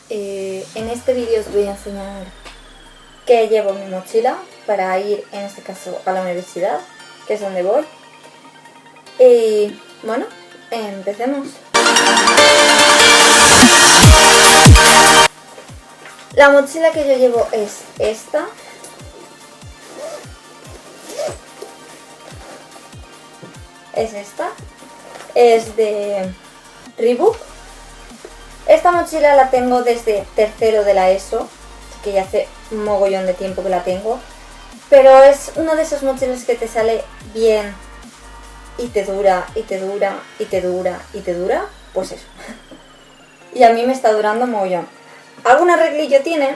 En este vídeo os voy a enseñar qué llevo en mi mochila para ir, en este caso, a la universidad, que es donde voy. Y bueno, empecemos. La mochila que yo llevo es esta. Es de Reebok. Esta mochila la tengo desde tercero de la ESO, que ya hace un mogollón de tiempo que la tengo. Pero es una de esas mochilas que te sale bien y te dura, y te dura, y te dura, y te dura. Pues eso. Y a mí me está durando mogollón. Algún arreglillo tiene,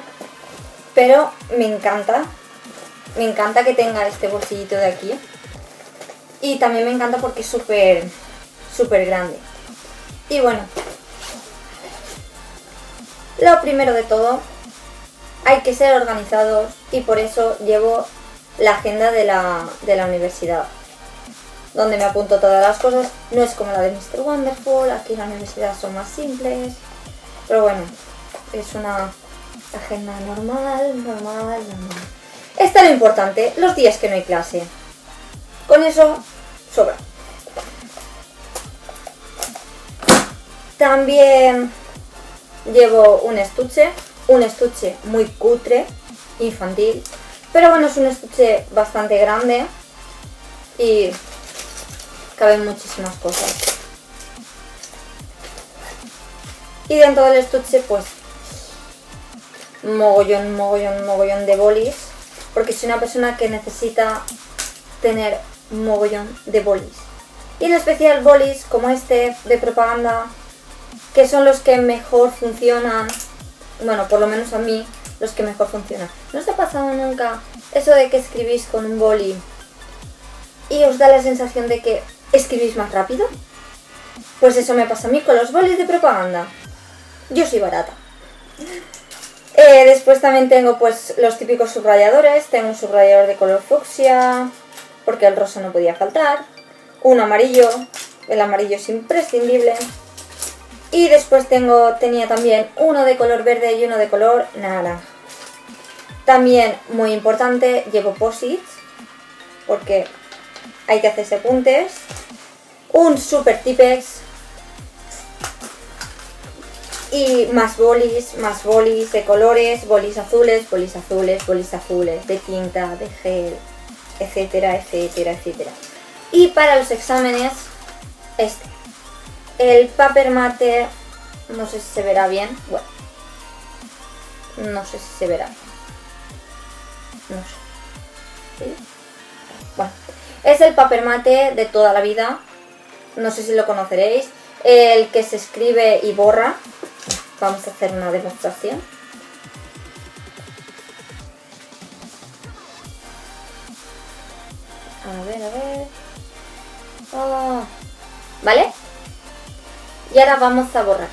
pero me encanta. Me encanta que tenga este bolsillito de aquí. Y también me encanta porque es súper grande. Y bueno, lo primero de todo, hay que ser organizados y por eso llevo la agenda de la universidad, donde me apunto todas las cosas. No es como la de Mr. Wonderful, aquí en la universidad son más simples, pero bueno, es una agenda normal. Está lo importante, los días que no hay clase. Con eso sobra. También llevo un estuche muy cutre, infantil, pero bueno, es un estuche bastante grande y caben muchísimas cosas. Y dentro del estuche pues mogollón de bolis, porque soy una persona que necesita tener mogollón de bolis. Y en especial bolis como este de propaganda, que son los que mejor funcionan. Bueno, por lo menos a mí, los que mejor funcionan. ¿No os ha pasado nunca eso de que escribís con un boli y os da la sensación de que escribís más rápido? Pues eso me pasa a mí con los bolis de propaganda. Yo soy barata. Después también tengo pues los típicos subrayadores. Tengo un subrayador de color fucsia, porque el rosa no podía faltar. Un amarillo, el amarillo es imprescindible. Y después tenía también uno de color verde y uno de color naranja. También, muy importante, llevo posits, porque hay que hacerse apuntes. Un super Tipex. Y más bolis de colores, bolis azules, de tinta, de gel, etcétera. Y para los exámenes, el paper mate, no sé si se verá bien. Bueno, no sé si se verá. No sé. ¿Sí? Bueno, es el paper mate de toda la vida. No sé si lo conoceréis. El que se escribe y borra. Vamos a hacer una demostración. A ver. Oh. ¿Vale? Y ahora vamos a borrar.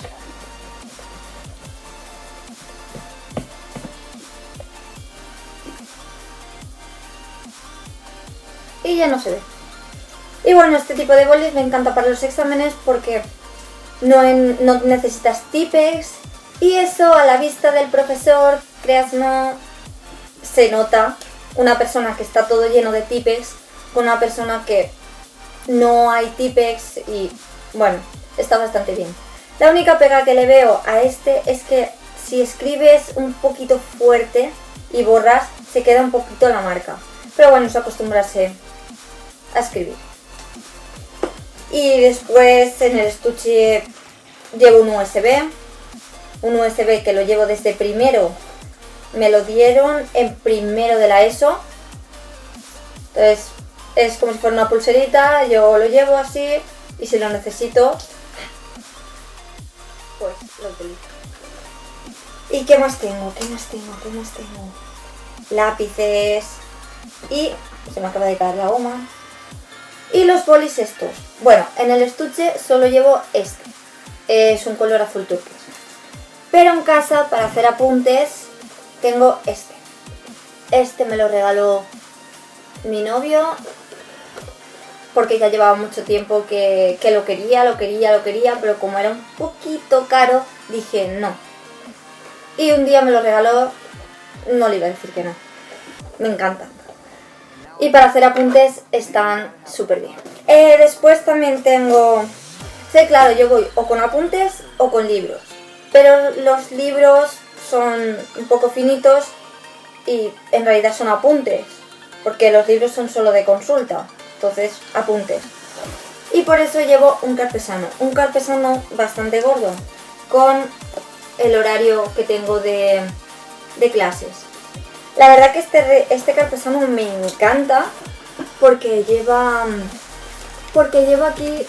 Y ya no se ve. Y bueno, este tipo de bolis me encanta para los exámenes porque no necesitas Tipex. Y eso a la vista del profesor, creas no, se nota. Una persona que está todo lleno de Tipex con una persona que no hay Tipex y bueno, está bastante bien. La única pega que le veo a este es que si escribes un poquito fuerte y borras, se queda un poquito la marca. Pero bueno, es acostumbrarse a escribir. Y después en el estuche llevo un USB que lo llevo desde primero. Me lo dieron en primero de la ESO. Entonces es como si fuera una pulserita, yo lo llevo así y si lo necesito, pues lo utilizo. ¿Y qué más tengo? Lápices y se me acaba de caer la goma. Y los bolis estos. Bueno, en el estuche solo llevo este. Es un color azul turquesa. Pero en casa, para hacer apuntes, tengo este. Este me lo regaló mi novio porque ya llevaba mucho tiempo que lo quería, pero como era un poquito caro, dije no. y un día me lo regaló, no le iba a decir que no. Me encantan. Y para hacer apuntes están súper bien. Después también tengo... Sí, claro, yo voy o con apuntes o con libros. Pero los libros son un poco finitos y en realidad son apuntes. Porque los libros son solo de consulta. Entonces, apuntes. Y por eso llevo un carpesano. Un carpesano bastante gordo. Con el horario que tengo de clases. La verdad que este carpesano me encanta porque lleva aquí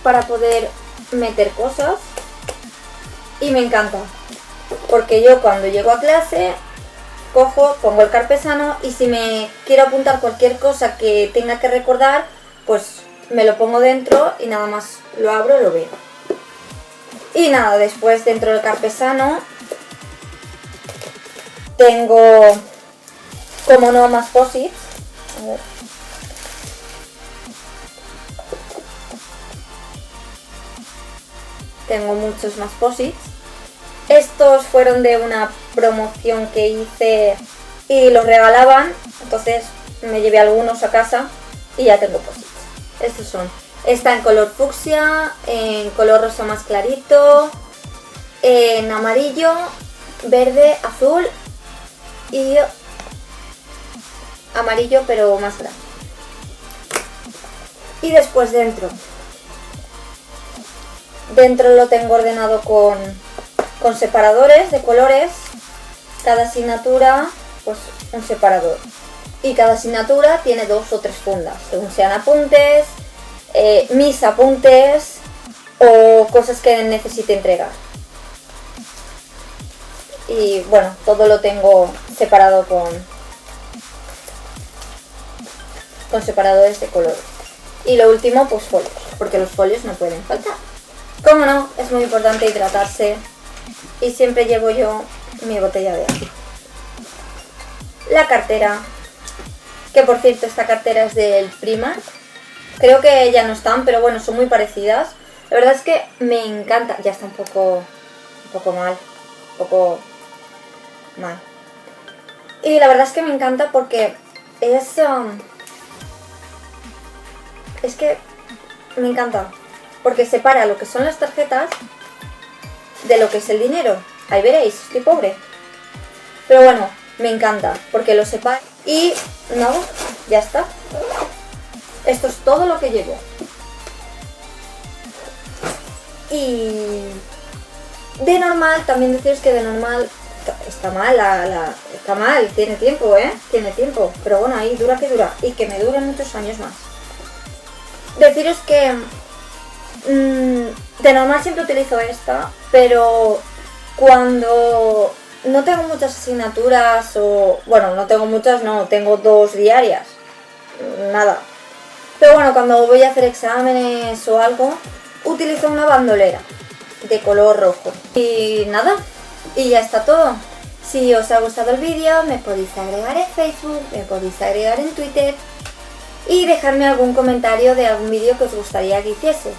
para poder meter cosas y me encanta porque yo cuando llego a clase cojo, pongo el carpesano y si me quiero apuntar cualquier cosa que tenga que recordar, pues me lo pongo dentro y nada más lo abro y lo veo. Y nada, después dentro del carpesano tengo, como no, más posits. A ver. Tengo muchos más posits. Estos fueron de una promoción que hice y los regalaban. Entonces me llevé algunos a casa y ya tengo posits. Estos son. Está en color fucsia, en color rosa más clarito, en amarillo, verde, azul y amarillo pero más grande. Y después dentro lo tengo ordenado con separadores de colores. Cada asignatura pues un separador y cada asignatura tiene 2 o 3 fundas según sean apuntes, mis apuntes o cosas que necesite entregar. Y bueno, todo lo tengo separado con separadores de colores. Y lo último, pues folios, porque los folios no pueden faltar. Como no, es muy importante hidratarse y siempre llevo yo mi botella de agua. La cartera, que por cierto esta cartera es del Primark. Creo que ya no están, pero bueno, son muy parecidas. La verdad es que me encanta. Ya está un poco mal. Y la verdad es que me encanta porque es que me encanta. Porque separa lo que son las tarjetas de lo que es el dinero. Ahí veréis, estoy pobre. Pero bueno, me encanta porque lo separa. Y nada, ya está. Esto es todo lo que llevo. Y de normal, también deciros que de normal está mal, está mal, tiene tiempo, tiene tiempo. Pero bueno, ahí dura que dura. Y que me dure muchos años más. Deciros que de normal siempre utilizo esta, pero cuando no tengo muchas asignaturas o... Bueno, no tengo muchas, no, tengo 2 diarias. Nada. Pero bueno, cuando voy a hacer exámenes o algo, utilizo una bandolera de color rojo. Y nada, y ya está todo. Si os ha gustado el vídeo, me podéis agregar en Facebook, me podéis agregar en Twitter y dejarme algún comentario de algún vídeo que os gustaría que hiciese.